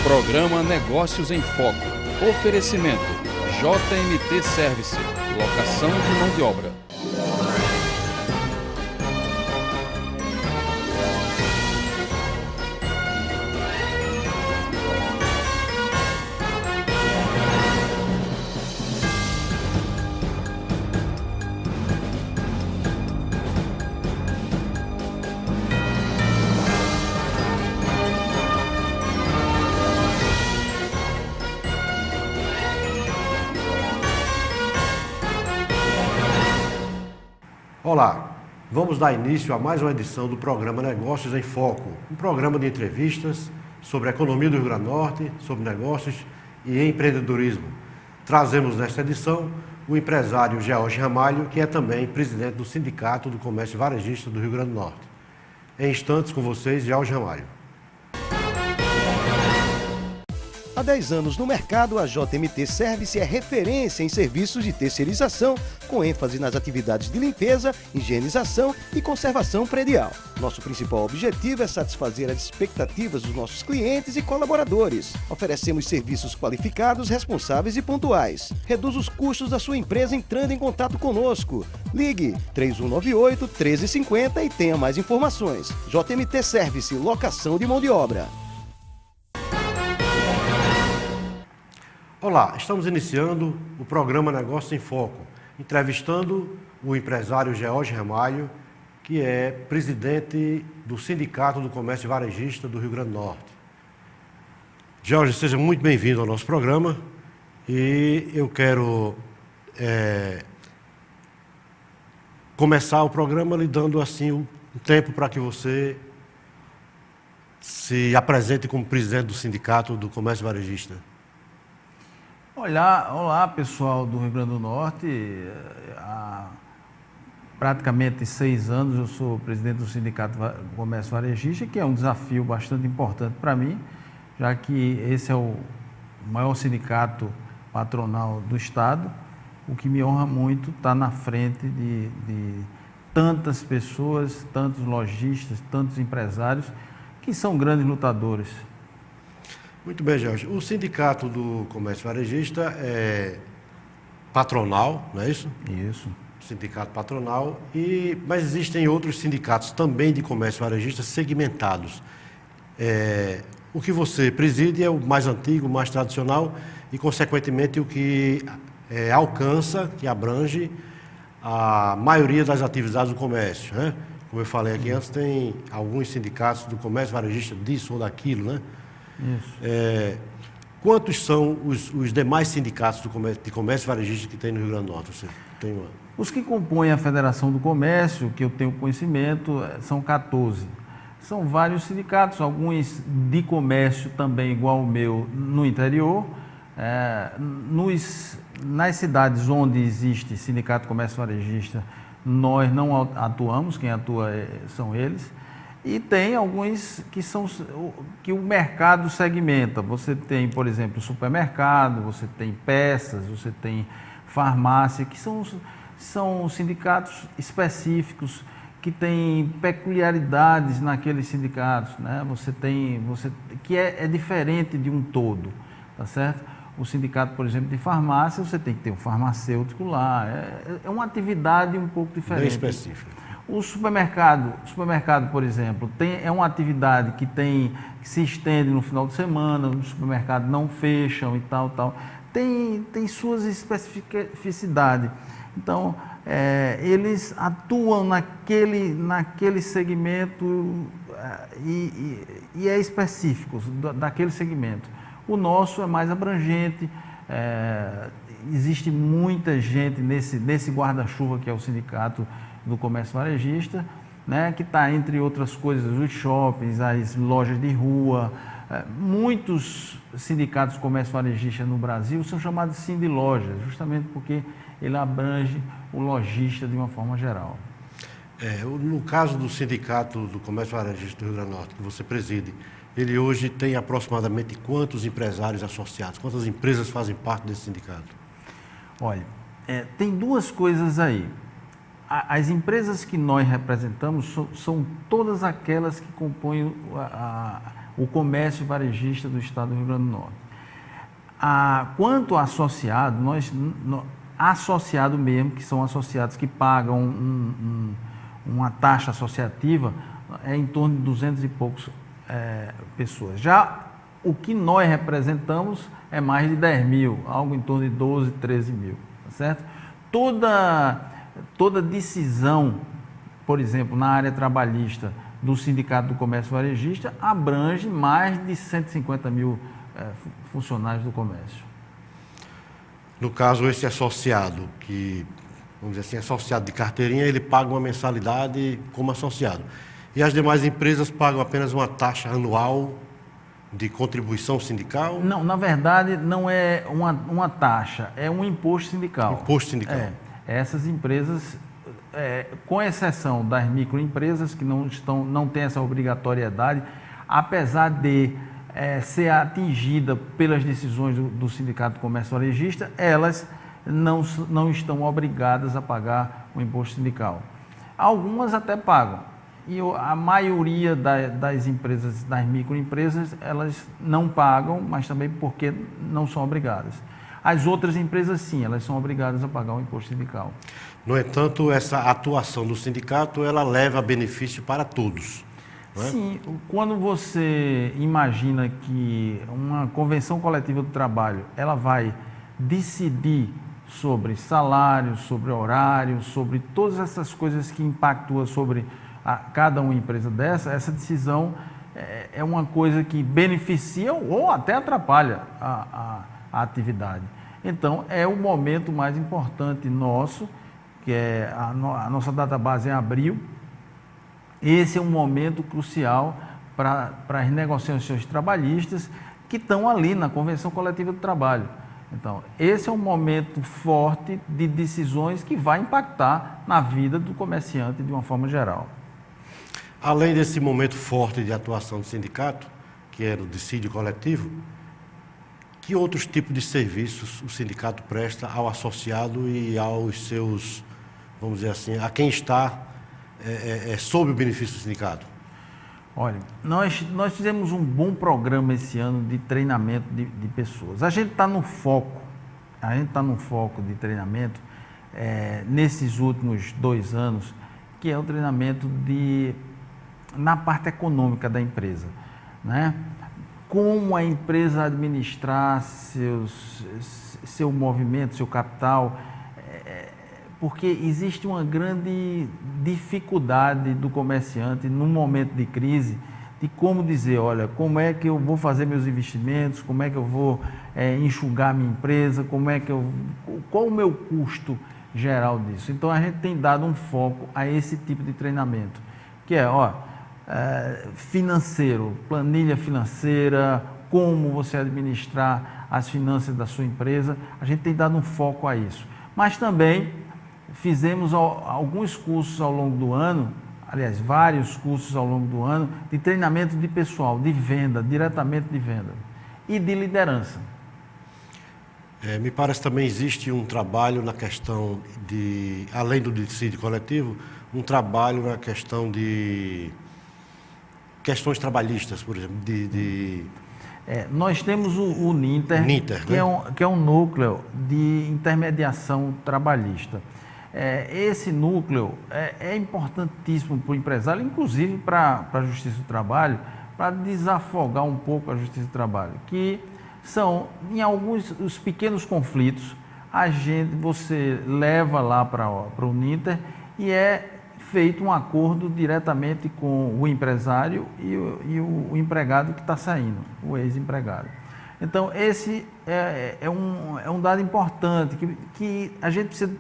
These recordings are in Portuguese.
Programa Negócios em Foco. Oferecimento JMT Service. Locação de mão de obra. Olá, vamos dar início a mais uma edição do programa Negócios em Foco, um programa de entrevistas sobre a economia do Rio Grande do Norte, sobre negócios e empreendedorismo. Trazemos nesta edição o empresário George Ramalho, que é também presidente do Sindicato do Comércio Varejista do Rio Grande do Norte. Em instantes com vocês, George Ramalho. Há 10 anos no mercado, a JMT Service é referência em serviços de terceirização, com ênfase nas atividades de limpeza, higienização e conservação predial. Nosso principal objetivo é satisfazer as expectativas dos nossos clientes e colaboradores. Oferecemos serviços qualificados, responsáveis e pontuais. Reduz os custos da sua empresa entrando em contato conosco. Ligue 3198-1350 e tenha mais informações. JMT Service, locação de mão de obra. Olá, estamos iniciando o programa Negócios em Foco, entrevistando o empresário George Ramalho, que é presidente do Sindicato do Comércio Varejista do Rio Grande do Norte. George, seja muito bem-vindo ao nosso programa e eu quero começar o programa lhe dando assim um tempo para que você se apresente como presidente do Sindicato do Comércio Varejista. Olá pessoal do Rio Grande do Norte. Há praticamente 6 anos eu sou presidente do Sindicato do Comércio Varejista, que é um desafio bastante importante para mim, já que esse é o maior sindicato patronal do Estado, o que me honra muito estar na frente de tantas pessoas, tantos lojistas, tantos empresários, que são grandes lutadores. Muito bem, Jorge. O Sindicato do Comércio Varejista é patronal, não é isso? Isso. Sindicato patronal, mas existem outros sindicatos também de comércio varejista segmentados. O que você preside é o mais antigo, o mais tradicional e, consequentemente, o que alcança, que abrange a maioria das atividades do comércio, né? Como eu falei aqui antes, tem alguns sindicatos do comércio varejista disso ou daquilo, né? Isso. Quantos são os demais sindicatos de comércio varejista que tem no Rio Grande do Norte? Os que compõem a Federação do Comércio, que eu tenho conhecimento, são 14. São vários sindicatos, alguns de comércio também igual o meu no interior. Nas cidades onde existe Sindicato do Comércio Varejista, nós não atuamos, quem atua são eles. E tem alguns que o mercado segmenta. Você tem, por exemplo, supermercado, você tem peças, você tem farmácia, que são sindicatos específicos, que têm peculiaridades naqueles sindicatos, né? Que é diferente de um todo, tá certo? O sindicato, por exemplo, de farmácia, você tem que ter um farmacêutico lá. É uma atividade um pouco diferente. Bem específica. O supermercado, por exemplo, é uma atividade que se estende no final de semana, os supermercados não fecham e tal. Tem suas especificidades. Então, eles atuam naquele segmento e é específico daquele segmento. O nosso é mais abrangente, existe muita gente nesse guarda-chuva que é o Sindicato do Comércio Varejista, né, que está, entre outras coisas, os shoppings, as lojas de rua. Muitos sindicatos de comércio varejista no Brasil são chamados sim de lojas, justamente porque ele abrange o lojista de uma forma geral. No caso do Sindicato do Comércio Varejista do Rio Grande do Norte, que você preside, ele hoje tem aproximadamente quantos empresários associados? Quantas empresas fazem parte desse sindicato? Olha, tem duas coisas aí. As empresas que nós representamos são todas aquelas que compõem o comércio varejista do estado do Rio Grande do Norte. Quanto associado, associado mesmo, que são associados que pagam uma taxa associativa, é em torno de 200 e poucos pessoas. Já o que nós representamos é mais de 10 mil, algo em torno de 12, 13 mil, tá certo? Toda decisão, por exemplo, na área trabalhista do Sindicato do Comércio Varejista, abrange mais de 150 mil funcionários do comércio. No caso, esse associado, que, vamos dizer assim, associado de carteirinha, ele paga uma mensalidade como associado. E as demais empresas pagam apenas uma taxa anual de contribuição sindical? Não, na verdade, não é uma taxa, é um imposto sindical. Imposto sindical. Essas empresas, com exceção das microempresas, que não têm essa obrigatoriedade, apesar de ser atingida pelas decisões do Sindicato do Comércio Varejista, elas não estão obrigadas a pagar o imposto sindical. Algumas até pagam, e a maioria das empresas, das microempresas, elas não pagam, mas também porque não são obrigadas. As outras empresas, sim, elas são obrigadas a pagar o imposto sindical. No entanto, essa atuação do sindicato, ela leva benefício para todos. Sim, quando você imagina que uma convenção coletiva do trabalho, ela vai decidir sobre salários, sobre horários, sobre todas essas coisas que impactuam sobre cada uma empresa essa decisão é uma coisa que beneficia ou até atrapalha a atividade. Então, é o momento mais importante nosso, que é a nossa database em abril. Esse é um momento crucial para as negociações trabalhistas que estão ali na Convenção Coletiva do Trabalho. Então, esse é um momento forte de decisões que vai impactar na vida do comerciante de uma forma geral. Além desse momento forte de atuação do sindicato, que era o dissídio coletivo, que outros tipos de serviços o sindicato presta ao associado e aos seus, vamos dizer assim, a quem está sob o benefício do sindicato? Olha, nós fizemos um bom programa esse ano de treinamento de pessoas. A gente está no foco de treinamento nesses últimos 2 anos, que é o treinamento na parte econômica da empresa, né? Como a empresa administrar seu movimento, seu capital, porque existe uma grande dificuldade do comerciante num momento de crise, de como dizer, olha, como é que eu vou fazer meus investimentos, como é que eu vou enxugar minha empresa, qual o meu custo geral disso. Então, a gente tem dado um foco a esse tipo de treinamento, que é, financeiro, planilha financeira, como você administrar as finanças da sua empresa. A gente tem dado um foco a isso. Mas também fizemos alguns cursos ao longo do ano, aliás, vários cursos ao longo do ano, de treinamento de pessoal, de venda, diretamente de venda, e de liderança. Me parece que também existe um trabalho na questão de, além do dissídio coletivo, um trabalho na questão de questões trabalhistas, por exemplo, nós temos o Ninter, que é um núcleo de intermediação trabalhista. Esse núcleo é importantíssimo para o empresário, inclusive para a Justiça do Trabalho, para desafogar um pouco a Justiça do Trabalho, que são, em alguns os pequenos conflitos, você leva lá para o Ninter e é feito um acordo diretamente com o empresário e o empregado que está saindo, o ex-empregado. Então, esse é um dado importante que a gente precisa,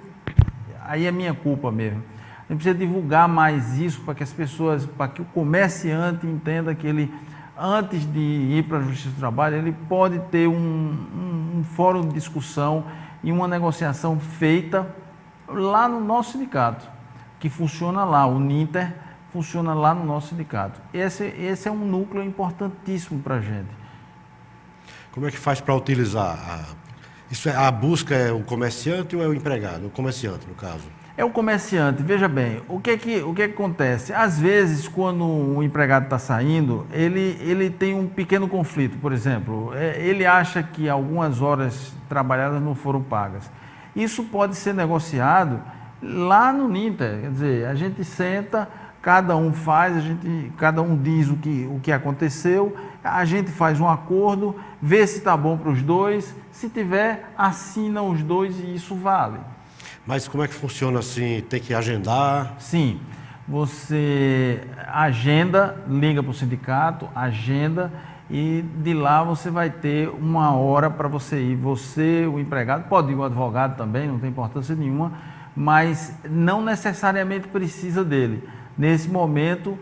aí é minha culpa mesmo, a gente precisa divulgar mais isso para que as pessoas, para que o comerciante entenda que ele, antes de ir para a Justiça do Trabalho, ele pode ter um fórum de discussão e uma negociação feita lá no nosso sindicato, que funciona lá, o Ninter funciona lá no nosso sindicato. Esse é um núcleo importantíssimo para a gente. Como é que faz para utilizar? A busca é o comerciante ou é o empregado? O comerciante, no caso. É o comerciante, veja bem, o que é que acontece? Às vezes, quando o empregado está saindo, ele tem um pequeno conflito, por exemplo, ele acha que algumas horas trabalhadas não foram pagas. Isso pode ser negociado lá no Ninter, quer dizer, a gente senta, cada um faz, cada um diz o que aconteceu, a gente faz um acordo, vê se está bom para os dois, se tiver, assina os dois e isso vale. Mas como é que funciona assim? Tem que agendar? Sim, você agenda, liga para o sindicato, agenda e de lá você vai ter uma hora para você ir. Você, o empregado, pode ir o advogado também, não tem importância nenhuma, mas não necessariamente precisa dele. Nesse momento,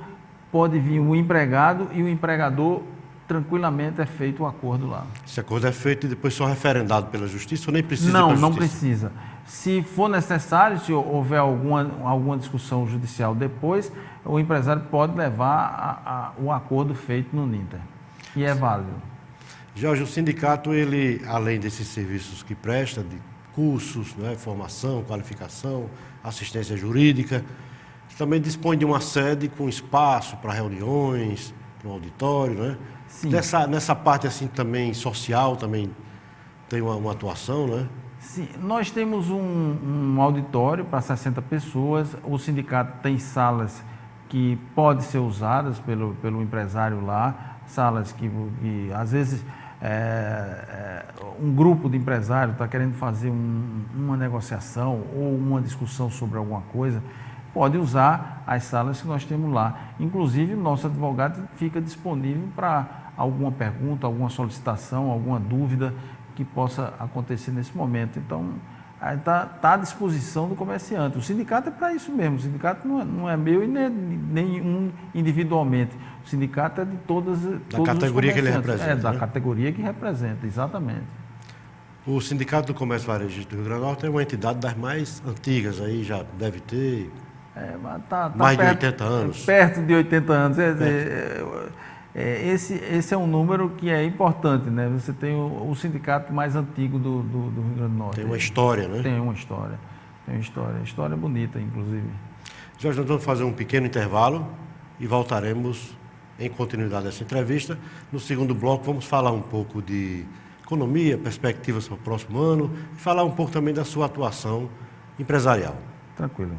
pode vir o empregado e o empregador, tranquilamente é feito o acordo lá. Esse acordo é feito e depois só referendado pela justiça ou nem precisa? Não precisa. Se for necessário, se houver alguma discussão judicial depois, o empresário pode levar o acordo feito no Ninter. E é válido. Jorge, o sindicato, ele, além desses serviços que presta, de cursos, né, formação, qualificação, assistência jurídica, também dispõe de uma sede com espaço para reuniões, um auditório, né? Sim. Nessa parte assim também social, também tem uma atuação, né? Sim, nós temos um auditório para 60 pessoas, o sindicato tem salas que podem ser usadas pelo empresário lá, salas que às vezes um grupo de empresários está querendo fazer uma negociação ou uma discussão sobre alguma coisa, pode usar as salas que nós temos lá. Inclusive, o nosso advogado fica disponível para alguma pergunta, alguma solicitação, alguma dúvida que possa acontecer nesse momento. Então, está à disposição do comerciante. O sindicato é para isso mesmo. O sindicato não é meu e nenhum individualmente. O sindicato é de todos da categoria que ele representa. É, da categoria que representa, exatamente. O Sindicato do Comércio Varejista do Rio Grande do Norte é uma entidade das mais antigas, aí já deve ter mais de 80 anos. Perto de 80 anos. Esse é um número que é importante, né? Você tem o sindicato mais antigo do Rio Grande do Norte. Tem uma história, né? Tem uma história. História bonita, inclusive. Jorge, nós vamos fazer um pequeno intervalo e voltaremos em continuidade dessa entrevista. No segundo bloco, vamos falar um pouco de economia, perspectivas para o próximo ano e falar um pouco também da sua atuação empresarial. Tranquilo.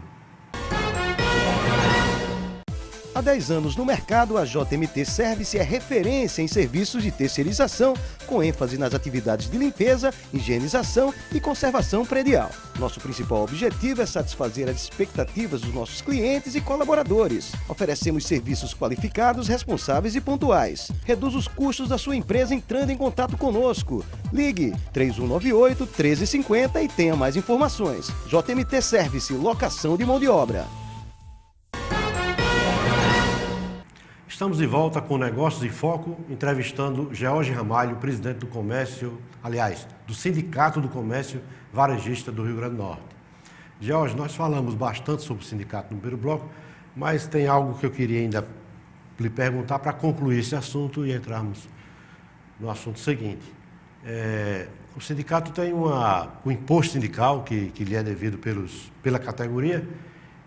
Há 10 anos no mercado, a JMT Service é referência em serviços de terceirização, com ênfase nas atividades de limpeza, higienização e conservação predial. Nosso principal objetivo é satisfazer as expectativas dos nossos clientes e colaboradores. Oferecemos serviços qualificados, responsáveis e pontuais. Reduz os custos da sua empresa entrando em contato conosco. Ligue 3198-1350 e tenha mais informações. JMT Service, locação de mão de obra. Estamos de volta com Negócios em Foco, entrevistando George Ramalho, presidente do comércio, aliás, do Sindicato do Comércio Varejista do Rio Grande do Norte. George, nós falamos bastante sobre o sindicato no primeiro bloco, mas tem algo que eu queria ainda lhe perguntar para concluir esse assunto e entrarmos no assunto seguinte. O sindicato tem o imposto sindical que lhe é devido pela categoria,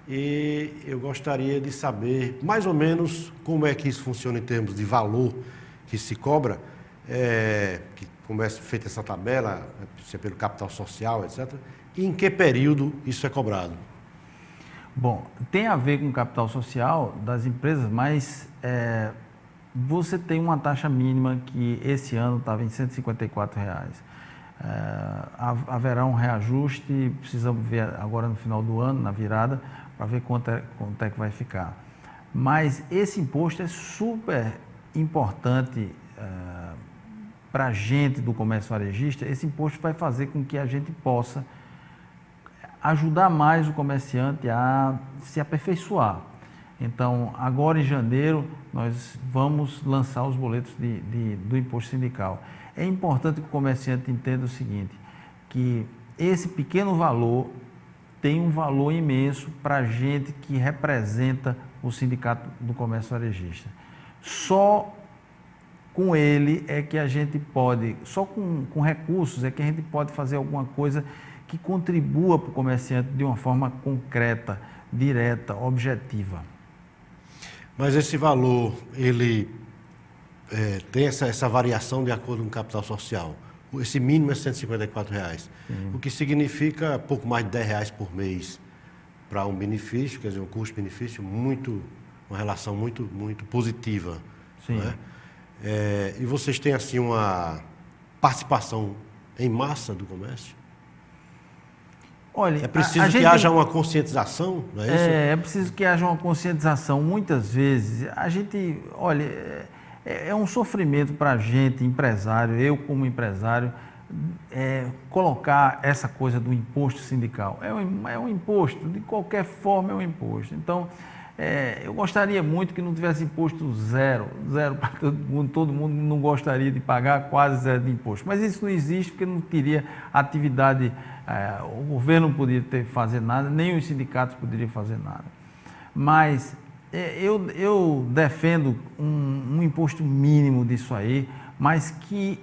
e eu gostaria de saber mais ou menos como é que isso funciona em termos de valor que se cobra, como é feita essa tabela, se é pelo capital social, etc. E em que período isso é cobrado? Bom, tem a ver com o capital social das empresas, mas você tem uma taxa mínima que esse ano estava em R$ 154. Haverá um reajuste, precisamos ver agora no final do ano, na virada, para ver quanto é que vai ficar. Mas esse imposto é super importante para a gente do comércio varejista. Esse imposto vai fazer com que a gente possa ajudar mais o comerciante a se aperfeiçoar. Então, agora em janeiro, nós vamos lançar os boletos do imposto sindical. É importante que o comerciante entenda o seguinte, que esse pequeno valor tem um valor imenso para a gente que representa o Sindicato do Comércio Varejista. Só com ele é que a gente pode, só com recursos é que a gente pode fazer alguma coisa que contribua para o comerciante de uma forma concreta, direta, objetiva. Mas esse valor, ele tem essa variação de acordo com o capital social. Esse mínimo é R$ 154, o que significa pouco mais de R$ 10 por mês para um benefício, quer dizer, um custo-benefício uma relação muito positiva. Sim. Né? E vocês têm assim uma participação em massa do comércio? Olha, é preciso que haja uma conscientização, não é isso? É preciso que haja uma conscientização. Muitas vezes, a gente, olha, é um sofrimento para a gente, empresário, eu como empresário, colocar essa coisa do imposto sindical. É um imposto, de qualquer forma é um imposto. Então, eu gostaria muito que não tivesse imposto zero para todo mundo não gostaria de pagar quase zero de imposto. Mas isso não existe porque não teria atividade, o governo não poderia fazer nada, nem os sindicatos poderiam fazer nada. Mas eu defendo um imposto mínimo disso aí, mas que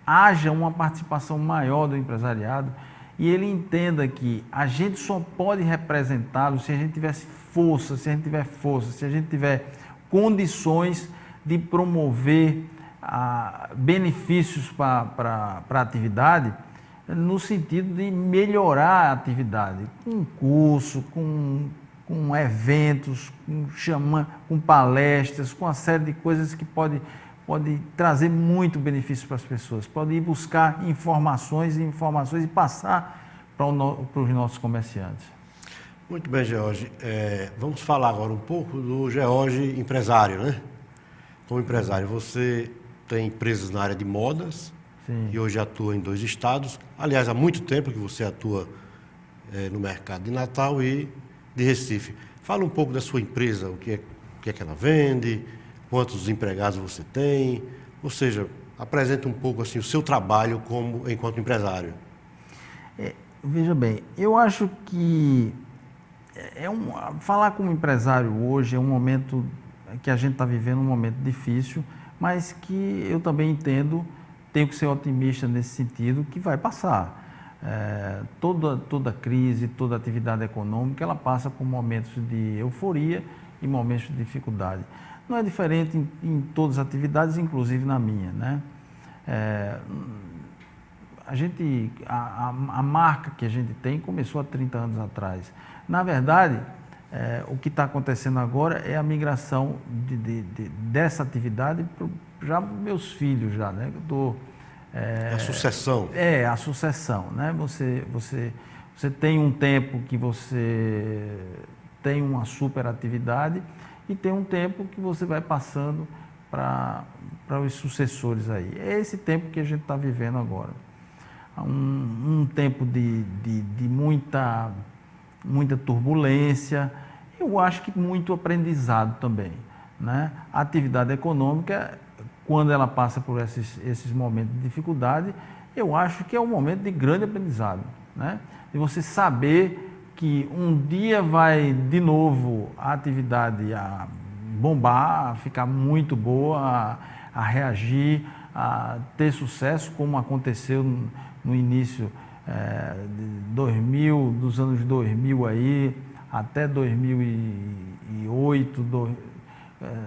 haja uma participação maior do empresariado e ele entenda que a gente só pode representá-lo se a gente tivesse força, se a gente tiver condições de promover benefícios para a atividade, no sentido de melhorar a atividade, com curso, com eventos, com palestras, com uma série de coisas que pode trazer muito benefício para as pessoas, pode ir buscar informações e passar para os nossos comerciantes. Muito bem, George. Vamos falar agora um pouco do George empresário, né? Como empresário, você tem empresas na área de modas. Sim. E hoje atua em 2 estados. Aliás, há muito tempo que você atua no mercado de Natal e de Recife. Fala um pouco da sua empresa, o que é que ela vende, quantos empregados você tem, ou seja, apresenta um pouco assim o seu trabalho enquanto empresário. Veja bem, eu acho que falar como empresário hoje é um momento que a gente está vivendo, um momento difícil, mas que eu também entendo, tenho que ser otimista nesse sentido, que vai passar. Toda crise, toda atividade econômica, ela passa por momentos de euforia e momentos de dificuldade. Não é diferente em todas as atividades, inclusive na minha, né? A marca que a gente tem começou há 30 anos atrás. Na verdade, o que está acontecendo agora é a migração dessa atividade para meus filhos, já, né? A sucessão. A sucessão, né? Você tem um tempo que você tem uma super atividade e tem um tempo que você vai passando para os sucessores aí. É esse tempo que a gente está vivendo agora. Um tempo de muita turbulência, eu acho que muito aprendizado também, né? A atividade econômica, quando ela passa por esses momentos de dificuldade, eu acho que é um momento de grande aprendizado, né? De você saber que um dia vai de novo a atividade a bombar, a ficar muito boa, a reagir, a ter sucesso, como aconteceu no início dos anos 2000 aí, até 2008,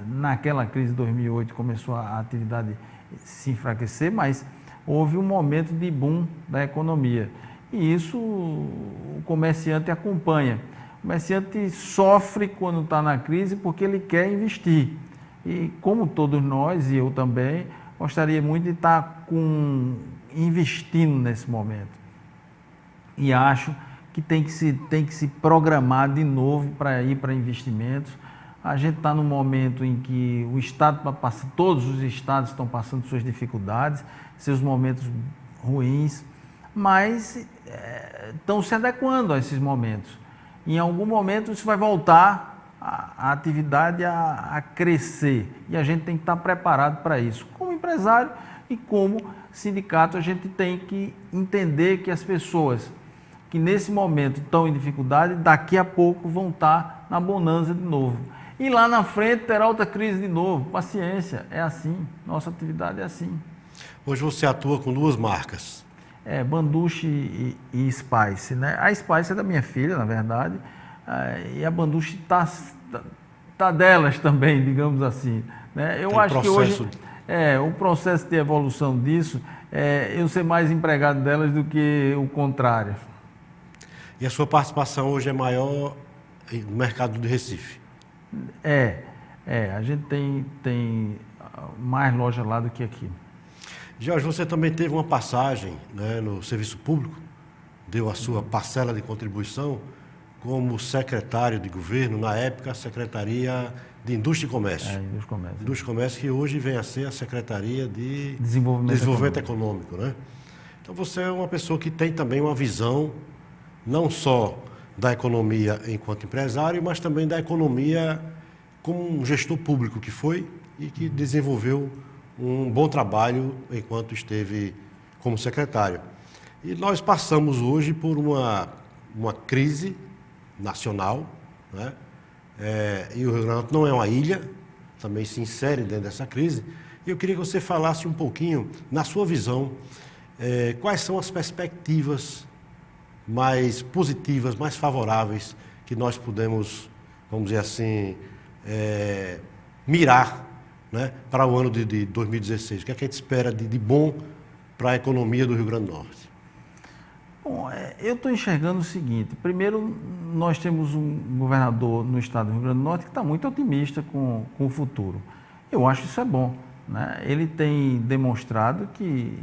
naquela crise de 2008 começou a atividade se enfraquecer, mas houve um momento de boom da economia. E isso o comerciante acompanha. O comerciante sofre quando está na crise porque ele quer investir. E como todos nós, e eu também, gostaria muito de estar investindo nesse momento. E acho que tem que se programar de novo para ir para investimentos. A gente está num momento em que todos os estados estão passando suas dificuldades, seus momentos ruins, mas estão se adequando a esses momentos. Em algum momento isso vai voltar, a atividade a crescer, e a gente tem que estar preparado para isso. Como empresário e como sindicato, a gente tem que entender que as pessoas que nesse momento estão em dificuldade, daqui a pouco vão estar na bonança de novo. E lá na frente terá outra crise de novo. Paciência, é assim, nossa atividade é assim. Hoje você atua com 2 marcas. Banduche e Spice, né? A Spice é da minha filha, na verdade, e a Banduche tá delas também, digamos assim, né? Eu acho que hoje o processo de evolução disso eu ser mais empregado delas do que o contrário. E a sua participação hoje é maior no mercado do Recife? A gente tem mais loja lá do que aqui. Jorge, você também teve uma passagem, né, no serviço público, deu a sua parcela de contribuição como secretário de governo, na época, a Secretaria de Indústria e Comércio. Indústria e Comércio, que hoje vem a ser a Secretaria de Desenvolvimento Econômico, né? Então você é uma pessoa que tem também uma visão, não só da economia enquanto empresário, mas também da economia como um gestor público que foi e que desenvolveu um bom trabalho enquanto esteve como secretário. E nós passamos hoje por uma crise nacional, né? E o Rio Grande do Norte não é uma ilha, também se insere dentro dessa crise. E eu queria que você falasse um pouquinho, na sua visão, quais são as perspectivas mais positivas, mais favoráveis que nós podemos, vamos dizer assim, mirar, né, para o ano de 2016. O que é que a gente espera de bom para a economia do Rio Grande do Norte? Bom, eu estou enxergando o seguinte. Primeiro, nós temos um governador no estado do Rio Grande do Norte que está muito otimista com o futuro. Eu acho isso é bom, né? Ele tem demonstrado que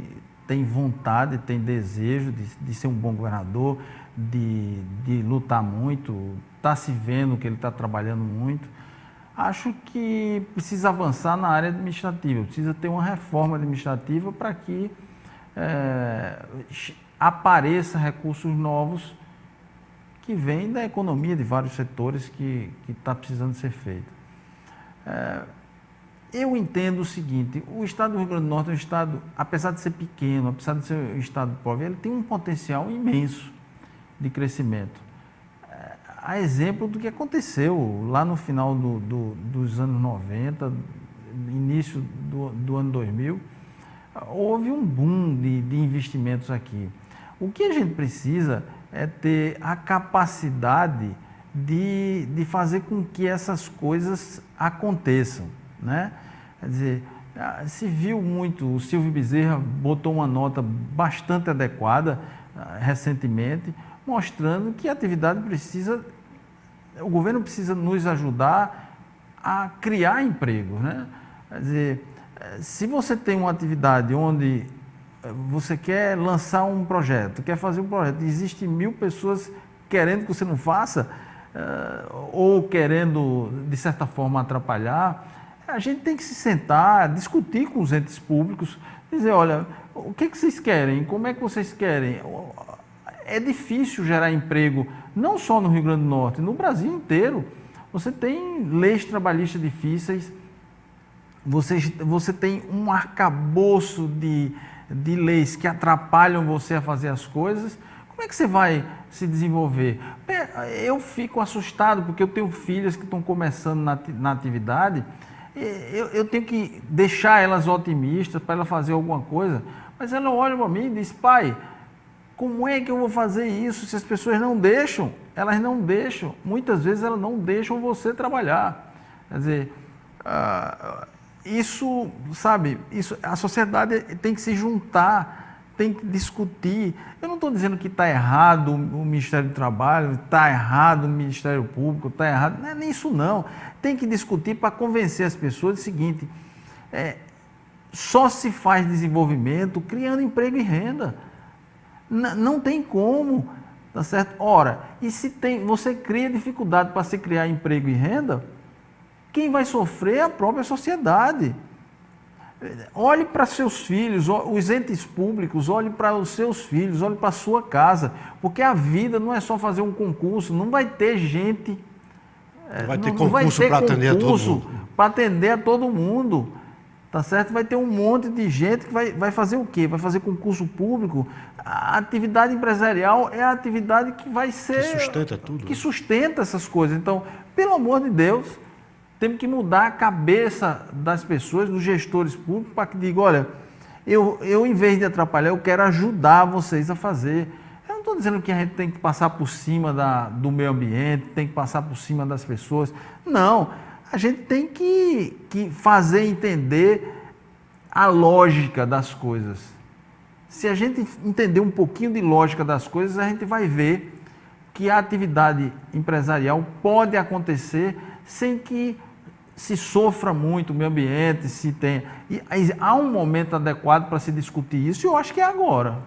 tem vontade, tem desejo de ser um bom governador, de lutar muito, está se vendo que ele está trabalhando muito. Acho que precisa avançar na área administrativa, precisa ter uma reforma administrativa para que apareça recursos novos que vêm da economia de vários setores que está precisando ser feito. Eu entendo o seguinte, o estado do Rio Grande do Norte é um estado, apesar de ser pequeno, apesar de ser um estado pobre, ele tem um potencial imenso de crescimento. A exemplo do que aconteceu lá no final dos anos 90, início do ano 2000, houve um boom de investimentos aqui. O que a gente precisa é ter a capacidade de fazer com que essas coisas aconteçam, né? Quer dizer, se viu muito, o Silvio Bezerra botou uma nota bastante adequada recentemente, mostrando que a atividade o governo precisa nos ajudar a criar empregos, né? Quer dizer, se você tem uma atividade onde você quer lançar um projeto, quer fazer um projeto, existem 1000 pessoas querendo que você não faça, ou querendo, de certa forma, atrapalhar, a gente tem que se sentar, discutir com os entes públicos, dizer, olha, o que vocês querem? Como é que vocês querem? É difícil gerar emprego, não só no Rio Grande do Norte, no Brasil inteiro. Você tem leis trabalhistas difíceis, você tem um arcabouço de leis que atrapalham você a fazer as coisas. Como é que você vai se desenvolver? Eu fico assustado porque eu tenho filhas que estão começando na atividade. Eu tenho que deixar elas otimistas para elas fazer alguma coisa, mas ela olha para mim e diz, pai, como é que eu vou fazer isso se as pessoas não deixam? Elas não deixam. Muitas vezes elas não deixam você trabalhar. Quer dizer, isso, sabe, a sociedade tem que se juntar, tem que discutir. Eu não estou dizendo que está errado o Ministério do Trabalho, está errado o Ministério Público, está errado, não é nem isso não. Tem que discutir para convencer as pessoas do seguinte, só se faz desenvolvimento criando emprego e renda. Não tem como, tá certo? Ora, e se você cria dificuldade para se criar emprego e renda, quem vai sofrer é a própria sociedade. Olhe para seus filhos, os entes públicos, olhe para os seus filhos, olhe para a sua casa, porque a vida não é só fazer um concurso, não vai ter gente, vai ter concurso para atender a todo mundo. Para atender a todo mundo, tá certo? Vai ter um monte de gente que vai fazer o quê? Vai fazer concurso público. A atividade empresarial é a atividade que vai ser... Que sustenta tudo. Que sustenta essas coisas. Então, pelo amor de Deus, temos que mudar a cabeça das pessoas, dos gestores públicos, para que digam, olha, Eu, em vez de atrapalhar, eu quero ajudar vocês a fazer. Eu não estou dizendo que a gente tem que passar por cima do meio ambiente, tem que passar por cima das pessoas. Não, a gente tem que fazer entender a lógica das coisas. Se a gente entender um pouquinho de lógica das coisas, a gente vai ver que a atividade empresarial pode acontecer sem que se sofra muito o meio ambiente, se tenha. E há um momento adequado para se discutir isso, e eu acho que é agora.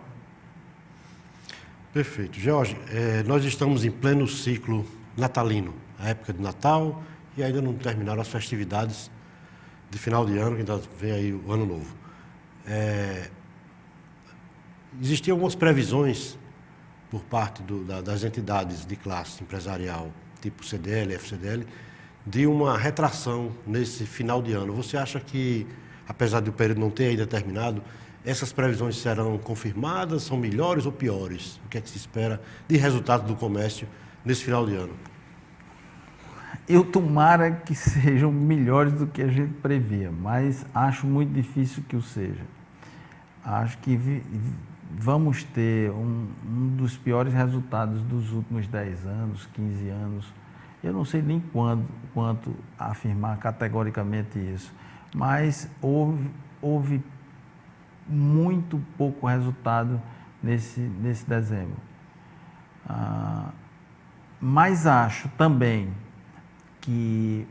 Perfeito. Jorge, nós estamos em pleno ciclo natalino, a época de Natal, e ainda não terminaram as festividades de final de ano, que ainda vem aí o Ano Novo. Existiam algumas previsões por parte das entidades de classe empresarial, tipo CDL, FCDL, de uma retração nesse final de ano. Você acha que, apesar do período não ter ainda terminado, essas previsões serão confirmadas, são melhores ou piores? O que é que se espera de resultado do comércio nesse final de ano? Eu tomara que sejam melhores do que a gente previa, mas acho muito difícil que o seja. Acho que vamos ter um dos piores resultados dos últimos 10 anos, 15 anos. Eu não sei nem quanto afirmar categoricamente isso, mas houve muito pouco resultado nesse dezembro. Mas acho também que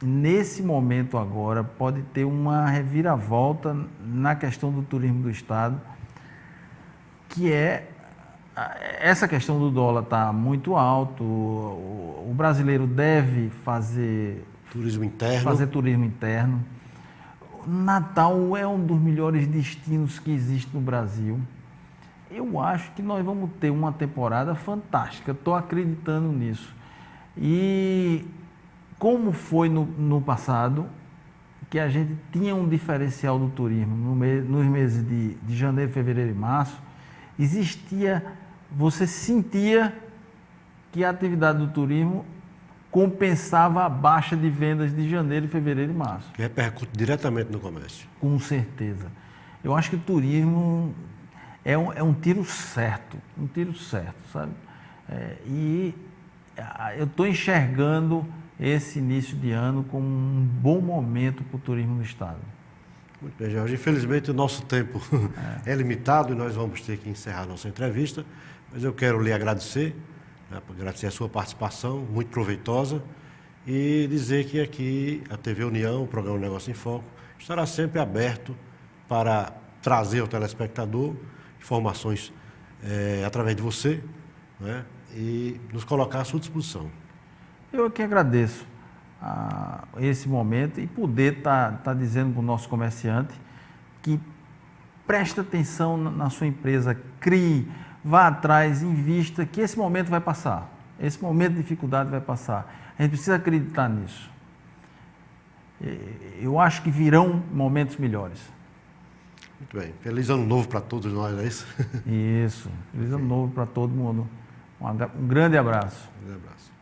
nesse momento agora pode ter uma reviravolta na questão do turismo do Estado, que é essa questão do dólar está muito alto, o brasileiro deve fazer turismo interno. Natal é um dos melhores destinos que existe no Brasil. Eu acho que nós vamos ter uma temporada fantástica, estou acreditando nisso. E como foi no passado, que a gente tinha um diferencial do turismo nos meses de janeiro, fevereiro e março, você sentia que a atividade do turismo compensava a baixa de vendas de janeiro, fevereiro e março. Que repercute diretamente no comércio. Com certeza. Eu acho que o turismo é um tiro certo, sabe? E eu estou enxergando esse início de ano como um bom momento para o turismo no Estado. Muito bem, Jorge. Infelizmente o nosso tempo é limitado e nós vamos ter que encerrar a nossa entrevista, mas eu quero lhe agradecer, agradecer a sua participação, muito proveitosa, e dizer que aqui a TV União, o programa Negócio em Foco, estará sempre aberto para trazer ao telespectador informações através de você, né, e nos colocar à sua disposição. Eu que agradeço esse momento e poder estar dizendo para o nosso comerciante que preste atenção na sua empresa, crie, vá atrás, invista, que esse momento vai passar. Esse momento de dificuldade vai passar. A gente precisa acreditar nisso. Eu acho que virão momentos melhores. Muito bem. Feliz Ano Novo para todos nós, é isso? Isso. Feliz Ano Novo para todo mundo. Um grande abraço. Um grande abraço.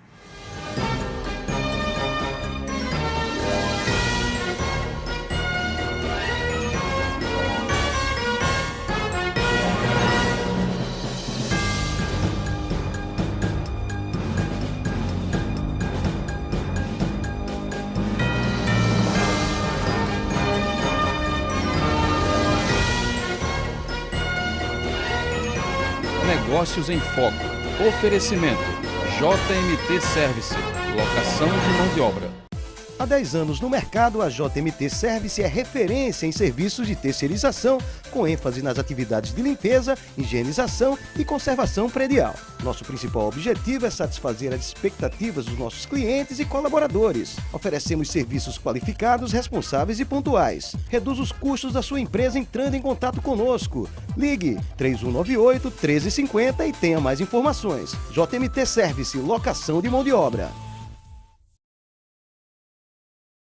Negócios em Foco. Oferecimento: JMT Service. Locação de mão de obra. Há 10 anos no mercado, a JMT Service é referência em serviços de terceirização, com ênfase nas atividades de limpeza, higienização e conservação predial. Nosso principal objetivo é satisfazer as expectativas dos nossos clientes e colaboradores. Oferecemos serviços qualificados, responsáveis e pontuais. Reduz os custos da sua empresa entrando em contato conosco. Ligue 3198-1350 e tenha mais informações. JMT Service, locação de mão de obra.